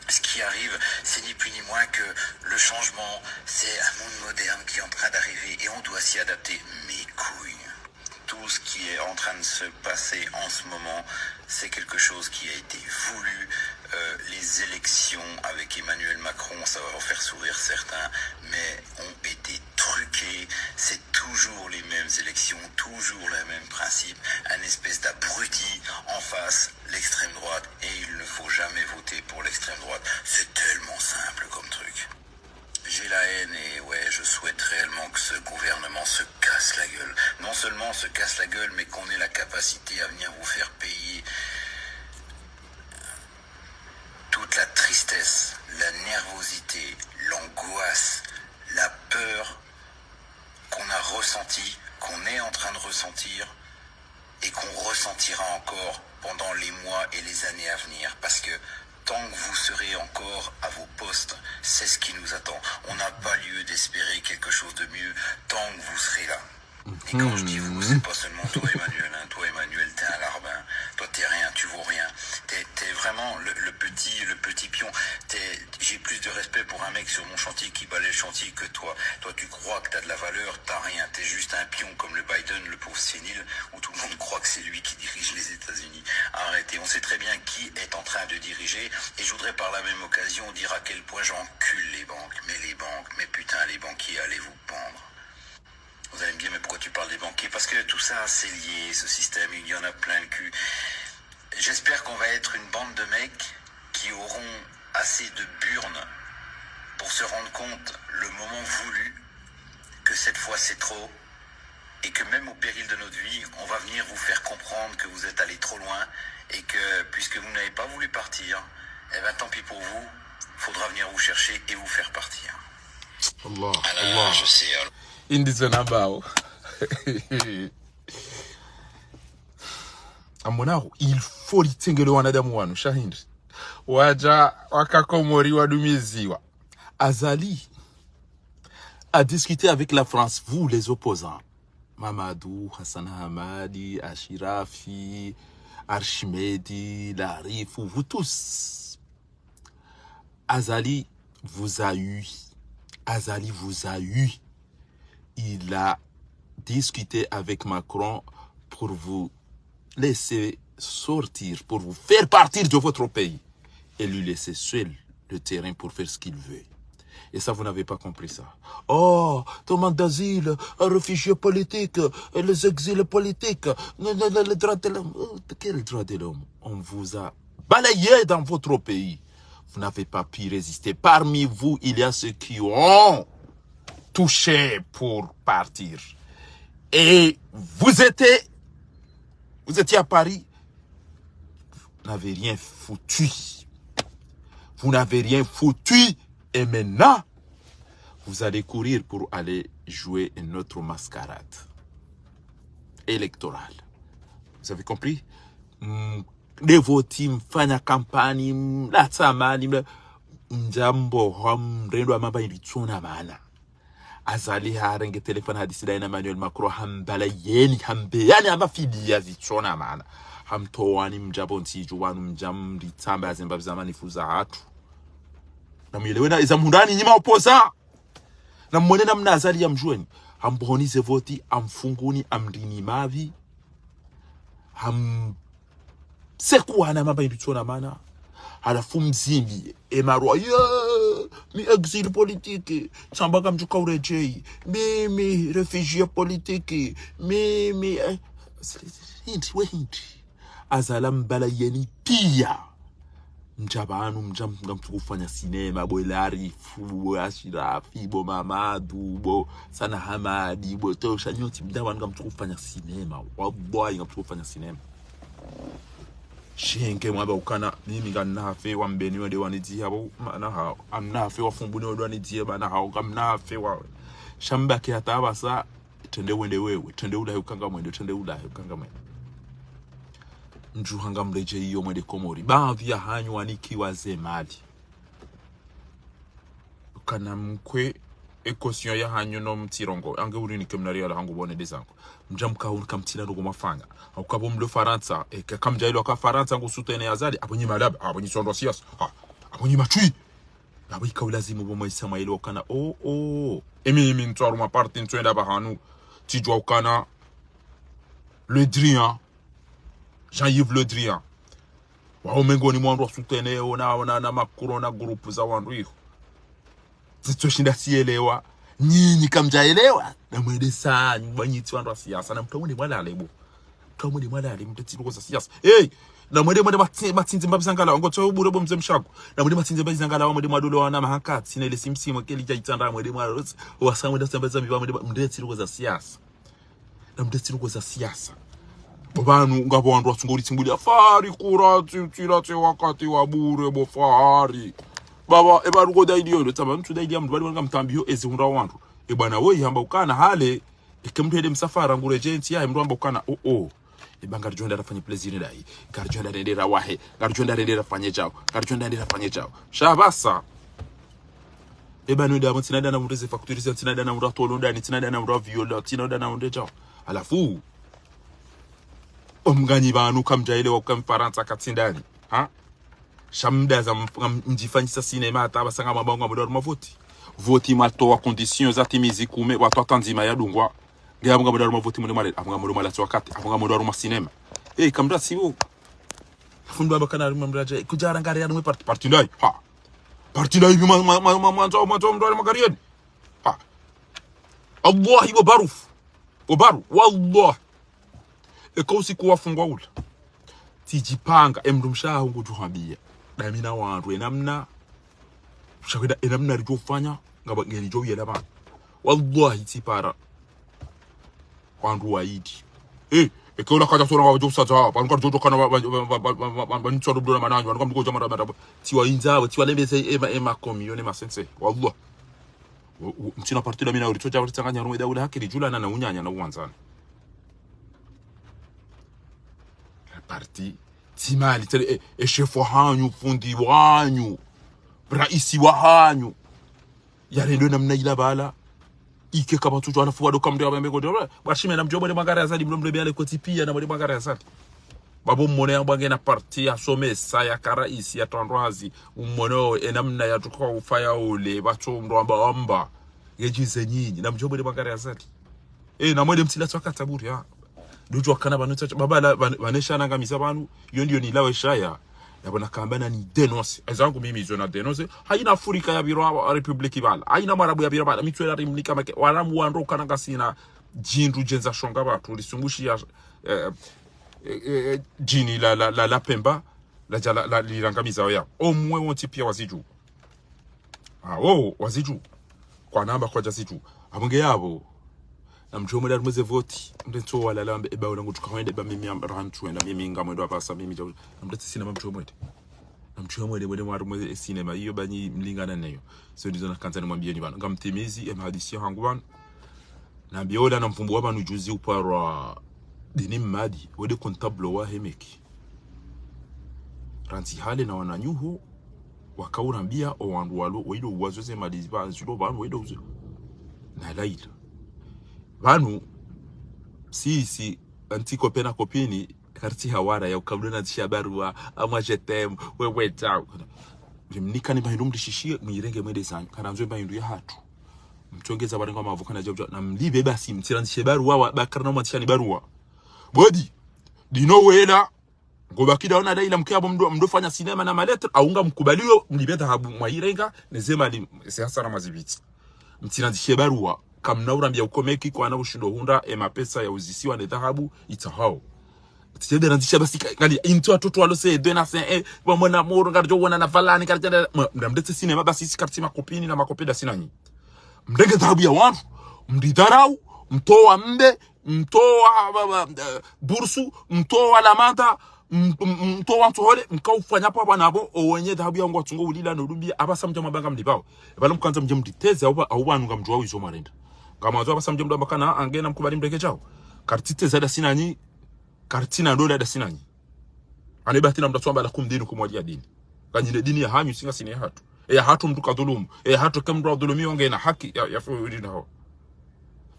ce qui arrive, c'est ni plus ni moins que le changement, c'est un monde moderne qui est en train d'arriver et on doit s'y adapter. Mes couilles. Tout ce qui est en train de se passer en ce moment, c'est quelque chose qui a été voulu. Les élections avec Emmanuel Macron, ça va faire sourire certains, mais ont été truquées. C'est toujours les mêmes élections, toujours le même principe. Un espèce d'abruti en face, l'extrême droite, et il ne faut jamais voter pour l'extrême droite. C'est tellement simple comme truc. J'ai la haine et ouais, je souhaite réellement que ce gouvernement se casse la gueule. Non seulement se casse la gueule, mais qu'on ait la capacité à venir vous faire payer toute la tristesse, la nervosité, l'angoisse, la peur qu'on a ressentie, qu'on est en train de ressentir et qu'on ressentira encore pendant les mois et les années à venir. Parce que tant que vous serez encore à vos postes, c'est ce qui nous attend. On n'a pas lieu d'espérer quelque chose de mieux tant que vous serez là. Et quand je dis vous, c'est pas seulement toi Emmanuel, Toi Emmanuel, t'es un larbin. Toi t'es rien, tu vaux rien. T'es vraiment le petit pion. J'ai plus de respect pour un mec sur mon chantier qui balaye le chantier que toi. Toi tu crois que t'as de la valeur, t'as rien. T'es juste un pion comme le Biden, le pauvre sénile, où tout le monde croit que c'est lui qui dirige les États-Unis. Arrêtez, on sait très bien qui est en train de diriger. Et je voudrais par la même occasion dire à quel point j'encule les banques. Mais putain, les banquiers, allez vous pendre. Vous allez me dire, mais pourquoi tu parles des banquiers? Parce que tout ça, c'est lié, ce système, il y en a plein le cul. J'espère qu'on va être une bande de mecs qui auront assez de burnes pour se rendre compte, le moment voulu, que cette fois c'est trop, et que même au péril de notre vie, on va venir vous faire comprendre que vous êtes allé trop loin, et que, puisque vous n'avez pas voulu partir, eh ben tant pis pour vous, faudra venir vous chercher et vous faire partir. Allah, Allah. Je sais, alors. Indizonabao. Amonao, il faut litengelo wanadamu wanu, Shahindi. Waja wakakomori wadumiziwa. Azali a discuté avec la France, vous les opposants. Mamadou, Hassan Hamadi, Ashirafi, Archimedi, Larif, vous tous. Azali vous a eu. Azali vous a eu. Il a discuté avec Macron pour vous laisser sortir, pour vous faire partir de votre pays et lui laisser seul le terrain pour faire ce qu'il veut. Et ça, vous n'avez pas compris ça. Oh, demande d'asile, un réfugié politique, les exils politiques, le droit de l'homme. Quel droit de l'homme? On vous a balayé dans votre pays. Vous n'avez pas pu résister. Parmi vous, il y a ceux qui ont touché pour partir. Et vous étiez à Paris. Vous n'avez rien foutu. Vous n'avez rien foutu. Et maintenant, vous allez courir pour aller jouer une autre mascarade électorale. Vous avez compris? Devoti mfanya kampani mlatsamani mjambo mrendo amaba ilitsona mana azali harenge telefona hadisida ina Emmanuel Macron hambala yeni hambeyani amafidi yazitsona mana hamtowani mjabo ntiju wanu mjam ritamba azemba zamani fuza hatu namwelewena izamundani nyima oposa namwonena mnazali ya mjweni hambonize voti amfunguni amrini mavi ham sekuwana maba ilitsona mana halafu mzimbi emarwa mi exil politique samba kam juka urejei mi refugee politique mi hindi azala mbala yeni pia mjabanu mjamtu kufanya sinema bo Larifu bo Ashirafi bo Mamadu bo Sana Hamadi bo tosha nyoti mjabanu ngamtu kufanya sinema wallahi ngamtu kufanya sinema shenge mwaba ukana mimi nganafe wa mbeni wade waniti habo na hao amnafe wa fumbuni wade waniti bana hao kamnafe wa shamba ke hataba sa tende wende wewe tende ula ukanga mwende tende ula ukanga mwende njuhanga mreje iyo mwende Komori baadhi ya hanyu waniki wazemali ukana mkwe ekosyon ya hanyu no mtirongo ange uri nikemnari ala hangu bone desango mjamka uri kamtila ndugu mafanga akabo mlo Faransa kamjailo ka Faransa ngo sutene azali abonyi malab abonyi sondo sias abonyi machui abo ikawlazimu bo moisa mailo kana emi ntwaru ma parti ntwenda bahanu tijwa ukana Le Drian Jean-Yves Le Drian wa mengoni mwandu sutene na makorona group za wandu hiyo zitoshinda sielewa nyinyi kamjaelewa na mwende saa banyiti wandu siasa na mtomuni mwala lebo mtomuni mwala lebo mtetiko za siasa na mwende matsinzi mbabisangala ngoto ubure bo mzemshako na mwende matsinzi mbabisangala mwende madolo wana mahakati na ile simsimu keli jaitanda mwende mwa wasamwe ndasambaza miba mwende mtetiko za siasa na mtetiko za siasa bobanu ngabo wandu wasunguri tsimbuli afari kurati tsirate wakati wabure bo fahari baba ebarugo daidio ndo taba mtu daidia mdu bali ngamtambio ezihunda wandu bwana we hamba ukana hale ikemtede msafara ngure genti ya mdu amba ukana ibanga rjonda rafanye plaisir dai garjonda rendera wahe garjonda rendera fanye chao garjonda rendera fanye chao shabasa ebanu nda mtinada na mureze factory tinada na mura tolonda ni tinada na mura viola tinada na mura chao alafu omganyi banu kamjaile wakam Faransa katindani shamda za mjifanyisa sinema ataba sanga mabanga mudoro mavoti voti mato wa conditions atimizi kume watu atanzima ya dungwa ngabanga mudoro mavoti mune male abanga mudoro mala twakati abanga mudoro ma sinema kamda sibo fundu abakana mumraje kujara ngare ya parti ndai parti ndai manzo mudoro magarieni Allah wa baruf obaru wallah ekausi kuwafungwa ula tijipanga emrumshaho ngujuhabia damina wandu enamna shakwida enamna rijofanya ngaba ngeni jo yela ba wallahi tipara wandu waidi ekola kaja sura wa jo sata banka jojo kana ban tsoro bdo mananyo banka mko jamara mara tiwa inza tiwa lembeze ema komione masense wallah mtina parti la mina uricho jawa tsanganya rumwe daula hakiri julana na unyanya na uwanzana parti timali tele chefo hanyu fundi wanyu raisi wa hanyu yale ndo namna ila bala ike kama tutu anafuwa do kamde abambe ko bashime na mjobo de magara azadi mlombe bale ko tipia na magara azadi babo mmone ambange na parti ya somesa ya karaisi ya tandwazi ummono enamna ya tukwa ufaya ole bacho ndo amba yejize nyinyi na mjobo de magara azadi na mwede mtila twakata buri Dujo kana banuta babala banesha nanga misabanu ndio nilawe shaya yabona kambana ni denonce azangu mimi zona denonce haina Afrika ya biro republiki bala haina marabu ya biro bala mitwela rimlika make waramu wando kana ngasina jindu jenza shonga batu lisumbushi ya jini la pemba la lirangamiza ya omwe wonti pia waziju waziju kwa namba kwa jaziju abunge yabo na mjomwe da mweze voti ndento wala lambe eba wala ngutuka wende ba mimi amrantu na mimi ngamwe apasa mimi jawu ndetse sinema mjomwe na mjomwe wende mwaru sinema hiyo banyi mlingana nayo so ndizo nakanza nimwambie ni bana ngamtimizi emhadisi hangu bana na biola na mfumbu wa banu juzi upara dini madi wede kontablo wa hemeki ranti hale na wananyuho wakaurambia owandu walo wedo uwazoze madizi ba nsulo banu wedo uzo na laila Vanu si antiko pena kopini karti hawara ya ukamdona tishabarua ama jetem wewe tao rimnika ni bahindu mdishishie mwirenge mwede sanyu karanzwe bahindu ya hatu mchongeza barenga mavukana jabja na mlibe basi mtiranzishe barua bakarna mwatisha ni barua bodi dino wela Ngoba kidaona dai la mkiabo mdofanya sinema na maletre aunga mkubaliyo mlibeta habu mwairenga nezema li sihasara mazibiti mtinandishe barua kamnaurambia ukomeki kwa na ushindo hunda mapesa ya uzisiwa ne dhahabu itahao tiyede nandisha basi ngali into watoto walose 2 na 5 bamona moro ngarjo wana na valani karjana mdamdete sinema basi sikarti makopini na makopeda sinanyi mdenge dhahabu ya wanu mdidharau mtoa mbe mtoa bursu mtoa lamanta mtoa mtohole mkaufanya pa banabo owenye dhahabu ya ngo tungo ulila no rumbia abasa mja mabanga mdibao balo mkanza mje mditeze au banu ngamjwa wizo marenda kama wazo abasa mje mdamba kana angena mkubali mdeke chao kartite zada sinanyi kartina ndola da sinanyi anebati na mdatwamba la kumdini kumwalia dini kanyine dini ya hanyu singa sine hatu ya hatu mtu kadhulumu hatu kama dhulumi wange na haki ya fuudi na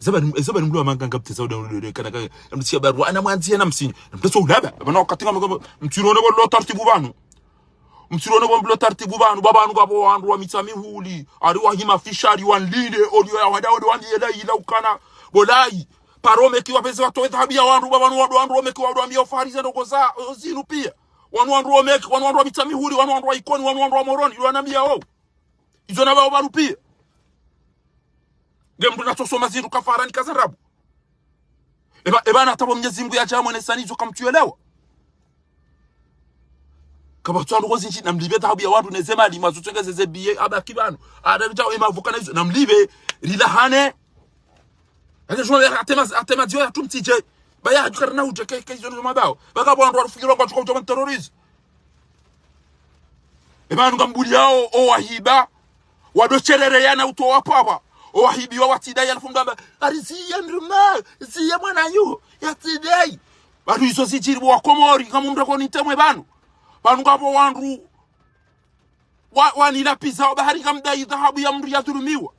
zaba mlu amanga ngabte sauda ndo kana mtsia barua ana mwanzia na msini mtaso ulaba bana katinga mtirone bo tartibu banu mtirone bo tartibu banu babanu gabo wandu wa mitami huli ari wa hima fishari wanlile olio ya wadao wandi yela ila ukana bolai parome kiwa pesa watoe dhahabia wandu babanu wandu omeki wandu ambia fariza ndo goza zinu pia wandu omeki wandu wa mitami huli wandu wa ikoni wandu wa moroni wanambia wao izo na bao baru pia Gemdu na tosoma zindu kafarani kazarabu. Eba na tabo Mwenyezi Mungu ya jamu nesanizo kamtuelewa. Kaba tuandu gozi nchi na mlibe dhahabu ya watu nezema lima zutengeze zebiye aba kibanu. Adabijao emavuka na hizo na mlibe rilahane. Ake jwa atema dio ya tumtije. Baya hajukara na uje ke hizo nzo mabao. Baka bwandu warufikirwa kwa chuka utama terrorism. Eba ngambuli yao o wahiba. Wadocherere yana uto wapaba. Owahibiwa watidai alifungamba arisiya nduma siya mwana yu yatidai badu iso sichiri wa komori kama mndako nitemwe banu ngabo wandu wanila pizza bahari kamdai dhahabu ya mri ya dhulumiwa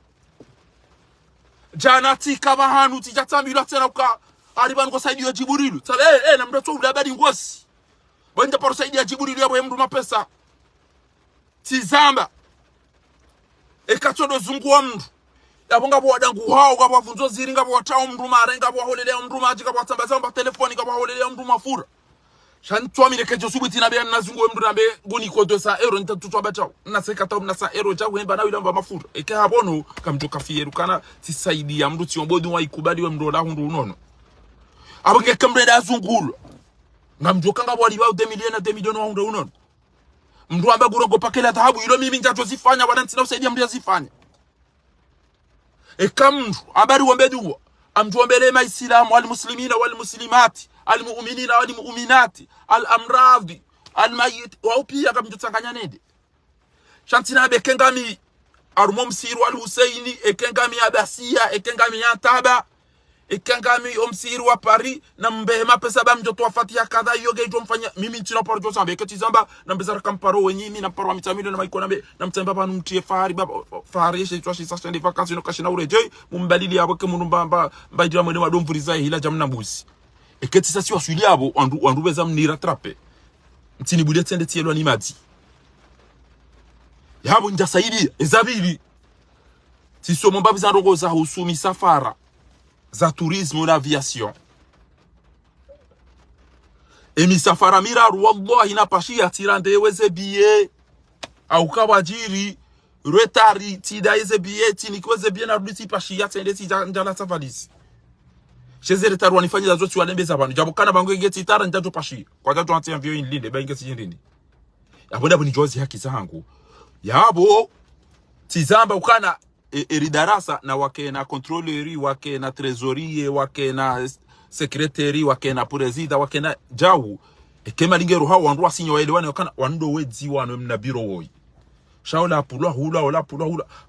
jana tika bahanu tijatambira tena uka ari banu kosaidi ya Jibrilu sabe na mndato ulabadi ngosi banja por saidi ya Jibrilu yabo mndu mapesa tizamba ekatodo zungwa mndu abonga bo wadangu hao ngabo wavunzo ziri ngabo watao mndu mare ngabo waholelea mndu maji ngabo watambaza mba telefoni ngabo waholelea mndu mafura shantwa mire kejo subuti na be nazungu mndu nambe guni ko 200 euro ntatutwa batao na sekata na 100 euro jawu hemba na wilamba mafura eke habono kamtoka fieru kana tisaidi ya mndu tiombodu wa ikubali we mndu la hundu unono abonge kambre da zungulu ngamjoka ngabo waliba 2 million wa hundu unono mndu amba gurongo pakela dhahabu ilo mimi njato zifanya wanantina usaidia mndu zifanya ekamru habari wambeduwa amtuombele maislamu almuslimina walmuslimati almu'minina walmu'minati alamradi almayit wa pia kamjutanganya nende shantina bekengami arumo msiru alhusaini ekengami abasia ekengami antaba ekengami omsiru wa Paris na mbehema pesa ba mjoto wafatia kadha yoge ito mfanya mimi ntina porjo sambe keti zamba na mbezara kamparo wenyimi na paro mitamilo na maiko na mtemba ba numtie fahari baba fahari she twashi sasa ndi vacances no kashina ureje mumbalili yabo ke mundu mbadira mwene madomvuriza hila jamna mbusi eketi sasa wasuli yabo andu beza mnira trape ntini bulia tende tielo ni mati yabo nja saidi ezabili tisomo mbabiza ndogo za husumi safara za tourisme na aviation emisafara miraru wallahi na pashia tirande weze biye au kabajiri retari tidaize biye tinikweze biye na rudisi pashia tende tijala savalisi sheze retaru wanifanyia zote walembeza banu jabukana bango ngeti itara njato pashia kwa jato antia vyo inlinde bengeti jindini yabona buni jozi haki zangu yabo tizamba ukana eridarasa na wake na controlleri wake na trezorie wake na secretary wake na prezida wake na jawu ekema lingero hao wandu asinyo waelewane wakana wando wedi wano mna biro woi shaula pulwa hula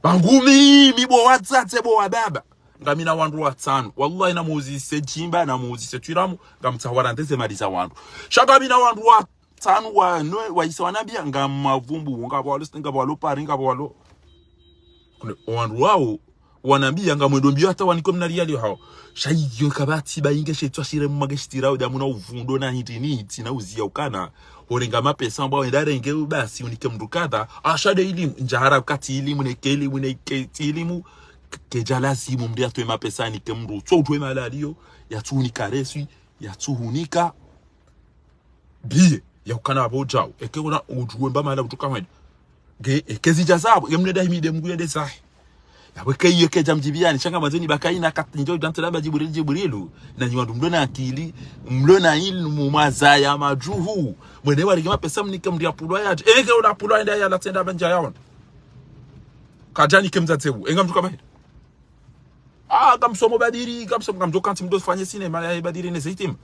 bangumi mibo watsatse bo wababa ngamina wandu watano wallahi na muzi sejimba na muzi setiramu ngamtawara ndeze maliza wandu shagamina wandu watano wa isa wanabia ngamavumbu ngabo walo pari ngabo walo wandu wao wanambia ngamwendo mbio hata waniko mnaliali hao shayiyo kabati bayinge shetwa shire mumageshitira damu na uvundo na hitini tina uzia ukana orenga mapesa ambao ndare nge basi unike mrukadha ashade elimu njahara kati elimu nekeli muneketi elimu kejalasi mumdia to mapesa ni kemru so utwe malalio ya tunika reswi ya tuhunika bie ya ukana abo jao eke una ujuemba mala utuka mwede ge ekezi jazabo gemne da himide mguye sahi yabwe kai yeke jamjibiani shanga mazeni bakaina katinjo dantala jibrilu na nyiwandu mlona akili mlona ilmu mazaya majuhu mwene wali kama pesa mnika mdia pulwa yaje eke una pulwa nda ya latenda banja yaona kajani kemzatebu enga mtuka bahida kamsomo badiri kamsomo kamjokanti mdo fanye sinema ya badiri ne zitim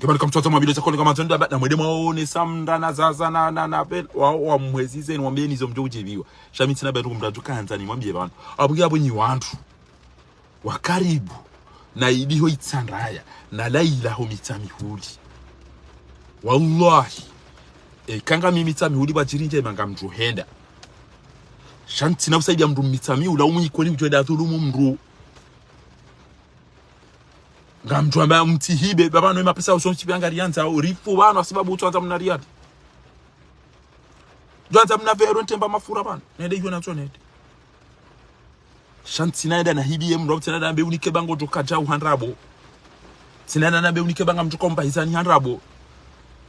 kama kamtoto mabilo za kone kama tunda na mwede maone samda na zaza na bel wa mwezi ni mwambie nizo mjo ujebiwa shami tina betu kumdajuka hanzani mwambie bana abugi abo nyi wantu wa karibu na iliho itsandaya na laila ho mitamihuli wallahi kanga mimi mitamihuli bajirinje manga mjuhenda shanti na usaidia mdu mitamihuli umunyi kweli ujweda thulumu mru ngamjwa mbaya mtihibe baba no mapesa usonchi byangarianza urifu bana sababu utanza mnariati jwanza mnavero ntemba mafura bana nende hiyo nazo nende shanti naenda na hibi mro tena na be unike bango jokaja uhanrabo sinana na be unike banga mjokomba izani hanrabo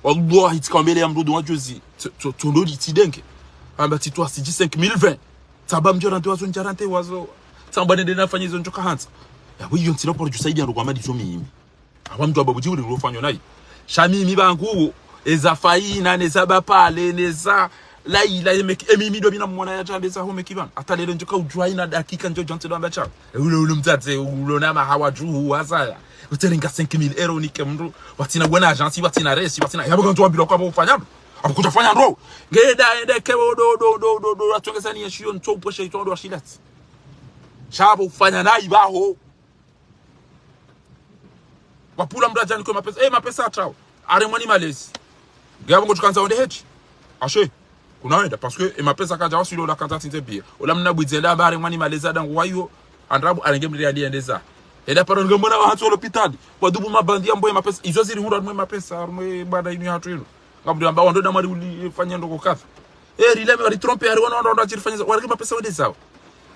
wallahi tikombele ya mrudu wajuzi tondoli tidenke amba titwa siji 5020 taba mjora nto wazo njarante wazo tamba nende nafanya hizo njoka hanza ya wiyo ntino por jusaidia ndo kwamadi zo mimi abamtu ababuji uri rufanywa nayi shamimi bangu eza faina neza bapale neza laila emimi do bina mwana ya jambe za home kibana atalele njoka ujwaina dakika njo jonte do ambacha ule mtate ulona mahawa juhu azaya utelinga 5000 euro nike mru watina bwana agence watina resi watina yabo nto wabilo kwa bofanya abukuja fanya ndo ngeda ende kewo do atongeza ni yeshiyo nto poshe itondo washilat shabo ufanya nayi baho wapula mrajani kwa mapesa mapesa atao aremwani malezi ngabo ngotukanza onde hechi ashe kunaenda parce que mapesa kaja wasilo la kantati nzebia ola mnabwizela bare mwani maleza dangu wayo andrabu arengemri aliendeza ela paro ngomona wa hatu hospitali kwa dubu mabandi amboye mapesa izo ziri hunda mwe mapesa mwe bada inu hatu ino ngamdu amba ondo na mari ulifanya ndoko kafa rileme wali tromper ari wana ndo achirifanya wali mapesa wende sawa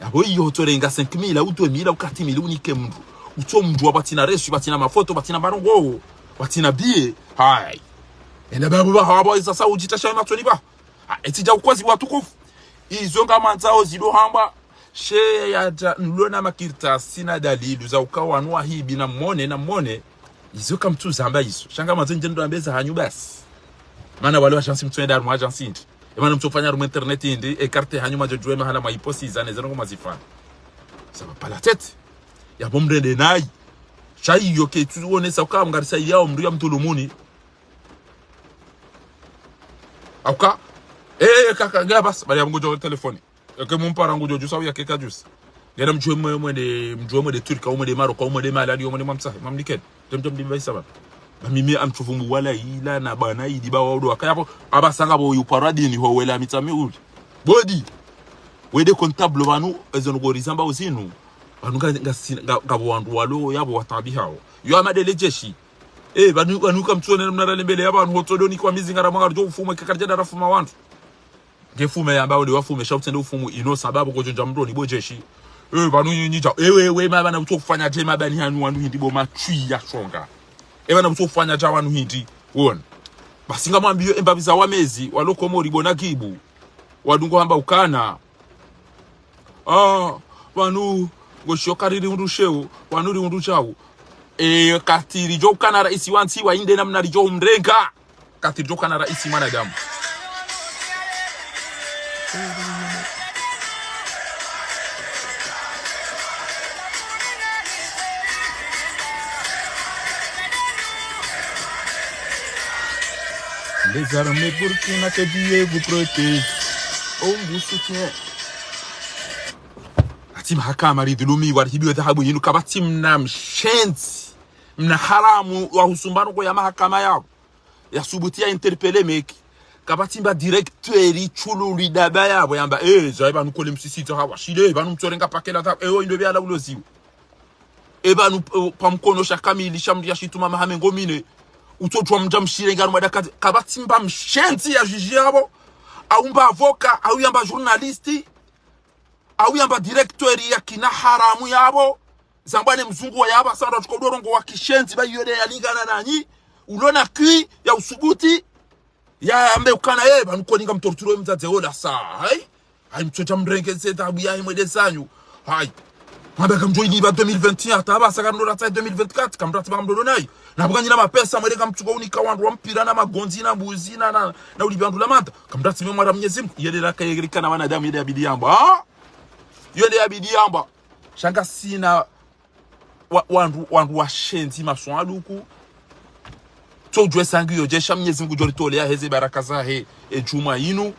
yabo iyo torenga 5000 au 2000 au 4000 unike mndu uto mndu wabatina resu batina mafoto batina barongo batina bie hai enda babu ba habo sasa ujitasha matoni ba etija ukwazi watukufu izo ngama nzao zido hamba she ya nlona makirta sina dalilu za ukawa anwa hibi na mwone izo kamtu zamba izo shanga mazenje ndo ambeza hanyu basi mana wale wa chansi mtuenda mu agency ndi emana mtofanya mu internet ndi ekarte hanyu majojwe mahala maiposi zane zero mazifana saba pala tete ya bomrende nayi chai yoke tuone sauka mgarisa yao mriya mtulumuni auka kaka gabas bali amgojo telefoni ke mumpara ngojo jusa ya keka jusa ngena mjwe mwede turka umwede maroka umwede malali umwede mamsahe mamniken temtem dimbaisa ba mimi amchufumu wala ila na bana idi ba wodo akayapo abasanga bo yuparadini ho wela mitami uli bodi wede comptable banu ezono go rizamba uzinu banu ngabo wandu walo yabo watabi hao yo amadele jeshi banu kamtsone mnara lembele yabantu hotodoni kwa mizingara mwanga jo ufume kakarjada rafuma wantu ngefume ambao ndi wafume shautende ufumu ino sababu gojonja mndoni bojeshi banu nyinja we mabana utofanya je mabani hanu wanu hindi bo matwi ya shonga bana utofanya ja wanu hindi wona basinga mwambiyo embabiza wamezi walokomori bona kibu wadungo hamba ukana wanu goshokariri undusheu wanuri unduchau katiri jo kana raisi wansi wa inde namna jo mrenga katiri jo kana raisi mwanadamu les armées burkina que Dieu vous protège on vous soutient atim hakama ridulumi warhibiwa dhahabu yinu kabati mna mshenzi mna haramu wa husumbano kwa ya mahakama yao ya subutia interpele meki kabati mba directeur chulu lidaba yabo yamba zaiba nukole msisita hawa shide ba numtorenga pakela ta ndo bya la uloziwe banu pamkono shakamili shamri ya shituma mahame ngomine utotwa mjamshire ngaro madakati kabati mba mshenzi ya jiji yabo au mba avoka au yamba journalisti au yamba directeur ya kina haramu yabo zambane mzungu wa yaba sanda tukodorongo wa kishenzi ba yode ya lingana nanyi ulona kui ya usubuti ya ambe ukana yeye banukoninga mtorturo mzaze ola saa hai mchocha mrengeze tabu ya mwede sanyu hai mabe kamjoini ba 2021 atabasa kanora ta 2024 kamrata bamdodo nayi nabuganyira mapesa mwede kamchuko unika wandu wampira na magonzi na mbuzi na ulibandu la manta kamrata mwe mara Mwenyezi Mungu yele rakayegerika na wanadamu yele abidi yamba yele abidi yamba shanga sina wandu washenzi maswaluku tujwe sangu yojesha Mwenyezi Mungu jolitolea heze baraka zahe ejuma inu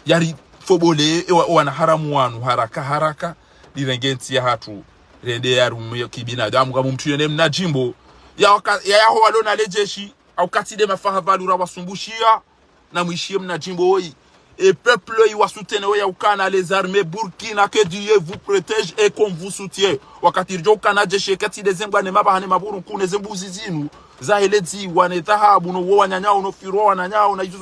yari fobole wana haramu wanu haraka lirengenzi ya hatu rende ya rumu kibinadamu kama mtu yene mna jimbo ya yaho walona lejeshi au katide mafaha valura wasumbushia na mwishie mna jimbo hoi et peuple yi wasutene ya ukana les armées Burkina que Dieu vous protège et qu'on vous soutient wakati rjo kana jeshi kati de zembwa ne mabahane maburu kune zembuzi zinu za helezi wane tahabu no wanyanyao no firwa wananyao na hizo